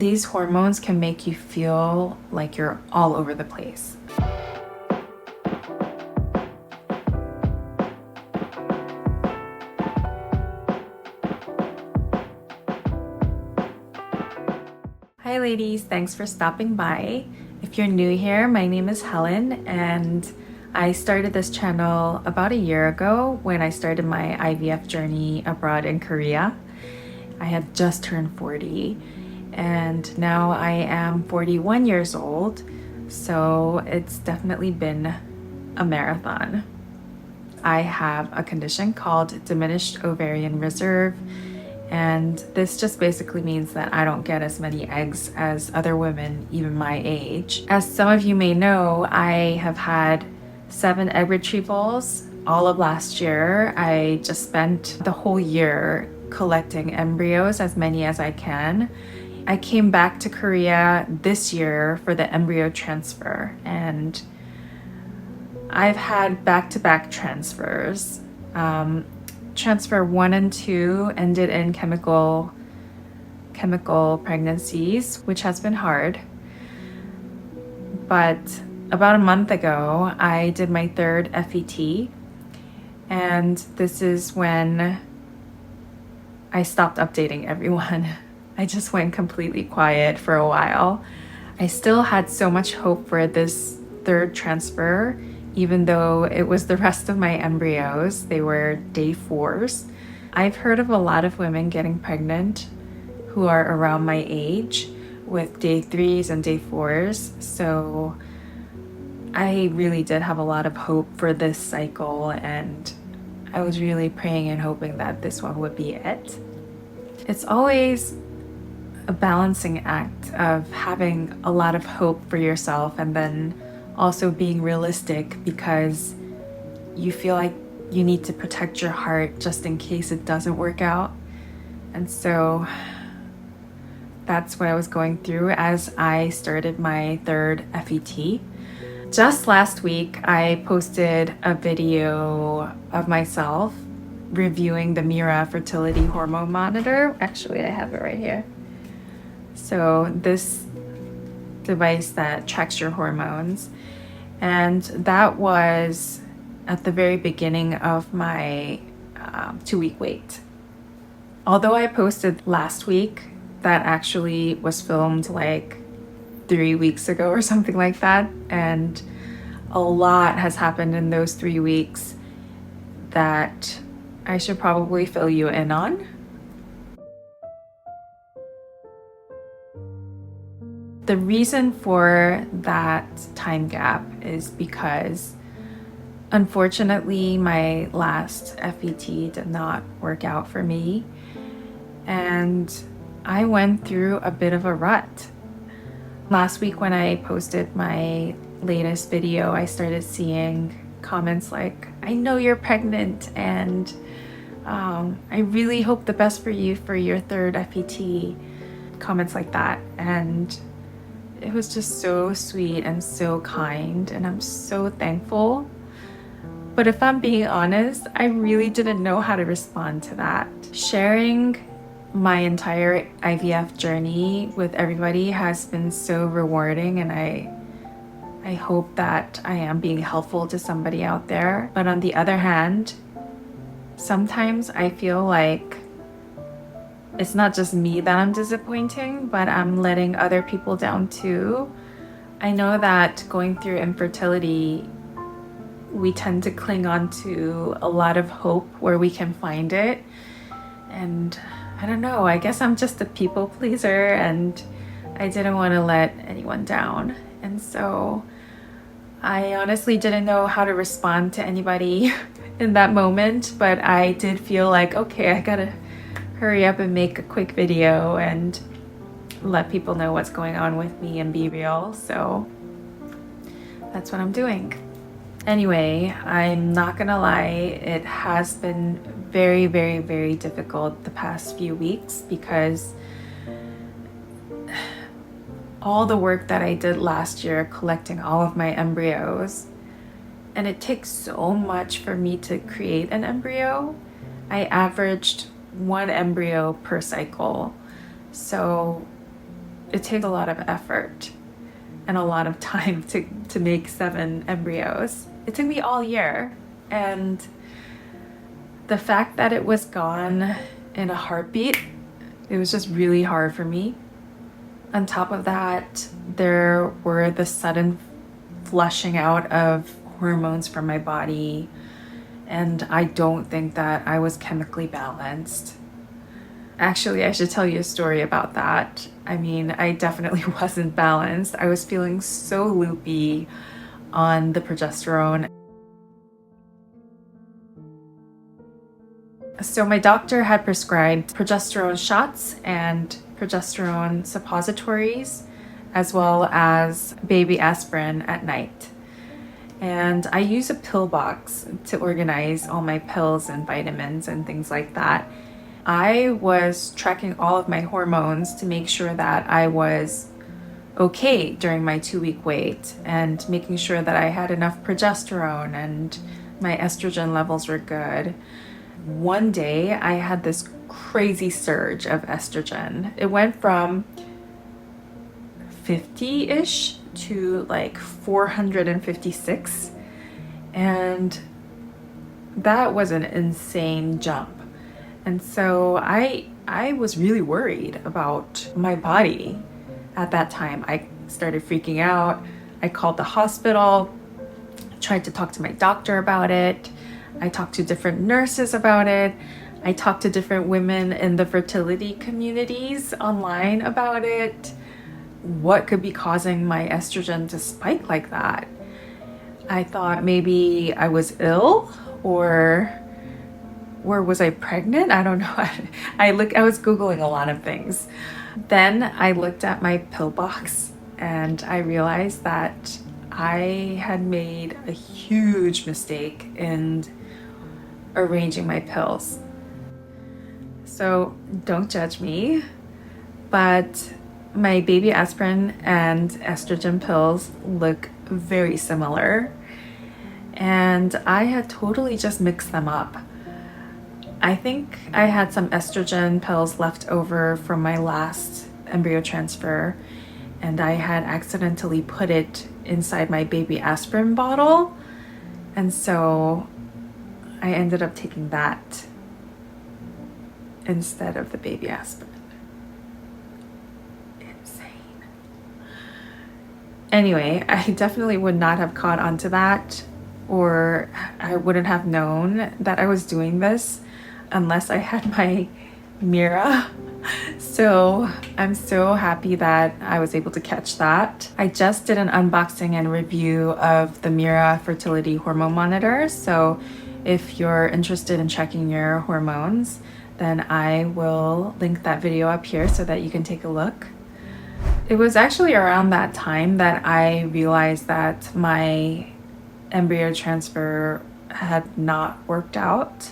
These hormones can make you feel like you're all over the place. Hi ladies, thanks for stopping by. If you're new here, my name is Helen and I started this channel about a year ago when I started my IVF journey abroad in Korea. I had just turned 40 and now I am 41 years old, so it's definitely been a marathon. I have a condition called diminished ovarian reserve, and this just basically means that I don't get as many eggs as other women even my age. As some of you may know, I have had 7 egg retrievals all of last year. I just spent the whole year collecting embryos, as many as I can. I came back to Korea this year for the embryo transfer, and I've had back-to-back transfers. Transfer 1 and 2 ended in chemical pregnancies, which has been hard. But about a month ago, I did my 3rd FET, and this is when I stopped updating everyone. I just went completely quiet for a while. I still had so much hope for this 3rd transfer, even though it was the rest of my embryos. They were day 4s. I've heard of a lot of women getting pregnant who are around my age with day 3s and day 4s. So I really did have a lot of hope for this cycle, and I was really praying and hoping that this one would be it. It's always a balancing act of having a lot of hope for yourself and then also being realistic, because you feel like you need to protect your heart just in case it doesn't work out. And so that's what I was going through as I started my 3rd FET. Just last week, I posted a video of myself reviewing the Mira Fertility Hormone Monitor. Actually, I have it right here. So this device that tracks your hormones, and that was at the very beginning of my 2-week wait. Although I posted last week, that actually was filmed like 3 weeks ago or something like that, and a lot has happened in those 3 weeks that I should probably fill you in on. The reason for that time gap is because unfortunately my last FET did not work out for me, and I went through a bit of a rut. Last week when I posted my latest video, I started seeing comments like, "I know you're pregnant, and I really hope the best for you for your 3rd FET." Comments like that, and it was just so sweet and so kind, and I'm so thankful. But if I'm being honest, I really didn't know how to respond to that. Sharing my entire IVF journey with everybody has been so rewarding, and I hope that I am being helpful to somebody out there. But on the other hand, sometimes I feel like it's not just me that I'm disappointing, but I'm letting other people down too. I know that going through infertility, we tend to cling on to a lot of hope where we can find it. And I don't know, I guess I'm just a people pleaser, and I didn't want to let anyone down. And so I honestly didn't know how to respond to anybody in that moment, but I did feel like, okay, I gotta hurry up and make a quick video and let people know what's going on with me and be real. So that's what I'm doing. Anyway, I'm not gonna lie, it has been very, very, very difficult the past few weeks, because all the work that I did last year collecting all of my embryos, and it takes so much for me to create an embryo. I averaged 1 embryo per cycle. So it takes a lot of effort and a lot of time to make 7 embryos. It took me all year, and the fact that it was gone in a heartbeat, it was just really hard for me. On top of that, there were the sudden flushing out of hormones from my body, and I don't think that I was chemically balanced. Actually, I should tell you a story about that. I mean, I definitely wasn't balanced. I was feeling so loopy on the progesterone. So my doctor had prescribed progesterone shots and progesterone suppositories, as well as baby aspirin at night. And I use a pill box to organize all my pills and vitamins and things like that. I was tracking all of my hormones to make sure that I was okay during my 2-week wait, and making sure that I had enough progesterone and my estrogen levels were good. One day I had this crazy surge of estrogen. It went from 50-ish to like 456, and that was an insane jump. And so I was really worried about my body at that time. I started freaking out. I called the hospital, tried to talk to my doctor about it. I talked to different nurses about it. I talked to different women in the fertility communities online about it. What could be causing my estrogen to spike like that? I thought maybe I was ill, or was I pregnant? I don't know. I was Googling a lot of things. Then I looked at my pill box and I realized that I had made a huge mistake in arranging my pills. So don't judge me, but my baby aspirin and estrogen pills look very similar, and I had totally just mixed them up. I think I had some estrogen pills left over from my last embryo transfer, and I had accidentally put it inside my baby aspirin bottle, and so I ended up taking that instead of the baby aspirin. Insane. Anyway, I definitely would not have caught onto that, or I wouldn't have known that I was doing this unless I had my Mira. So I'm so happy that I was able to catch that. I just did an unboxing and review of the Mira Fertility Hormone Monitor. So if you're interested in checking your hormones, then I will link that video up here so that you can take a look. It was actually around that time that I realized that my embryo transfer had not worked out.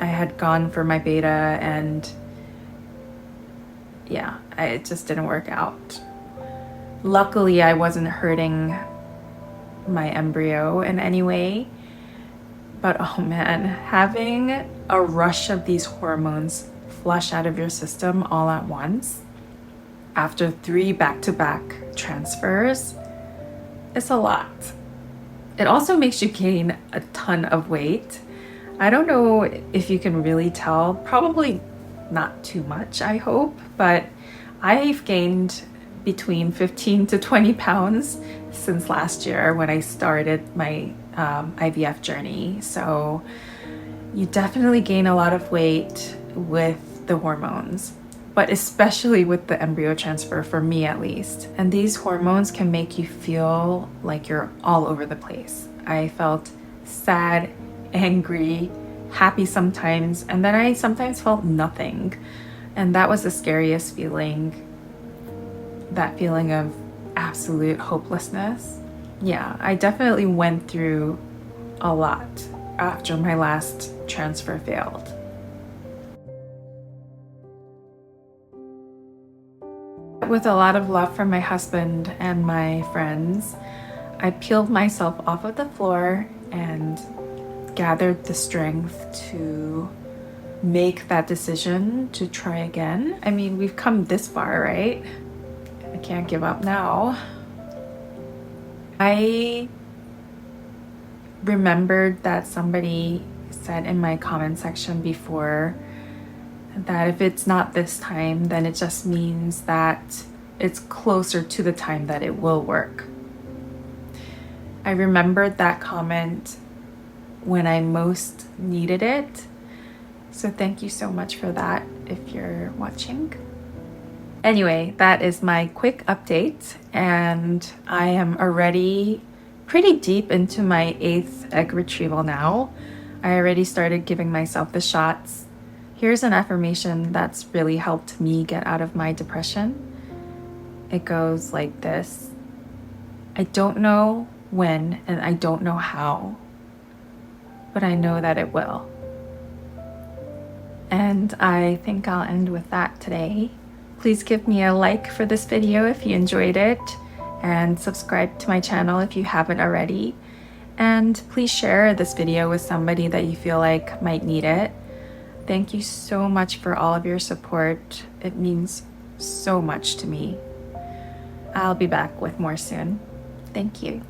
I had gone for my beta, and yeah, it just didn't work out. Luckily, I wasn't hurting my embryo in any way. But oh man, having a rush of these hormones flush out of your system all at once after 3 back-to-back transfers, it's a lot. It also makes you gain a ton of weight. I don't know if you can really tell, probably not too much, I hope, but I've gained between 15 to 20 pounds since last year when I started my IVF journey. So you definitely gain a lot of weight with the hormones, but especially with the embryo transfer, for me at least. And these hormones can make you feel like you're all over the place. I felt sad, angry, happy sometimes, and then I sometimes felt nothing. And that was the scariest feeling, that feeling of absolute hopelessness. Yeah, I definitely went through a lot after my last transfer failed. With a lot of love from my husband and my friends, I peeled myself off of the floor and gathered the strength to make that decision to try again. I mean, we've come this far, right? can't give up now. I remembered that somebody said in my comment section before that if it's not this time, then it just means that it's closer to the time that it will work. I remembered that comment when I most needed it. So thank you so much for that if you're watching. Anyway, that is my quick update, and I am already pretty deep into my 8th egg retrieval now. I already started giving myself the shots. Here's an affirmation that's really helped me get out of my depression. It goes like this: I don't know when and I don't know how, but I know that it will. And I think I'll end with that today. Please give me a like for this video if you enjoyed it, and subscribe to my channel if you haven't already. And please share this video with somebody that you feel like might need it. Thank you so much for all of your support. It means so much to me. I'll be back with more soon. Thank you.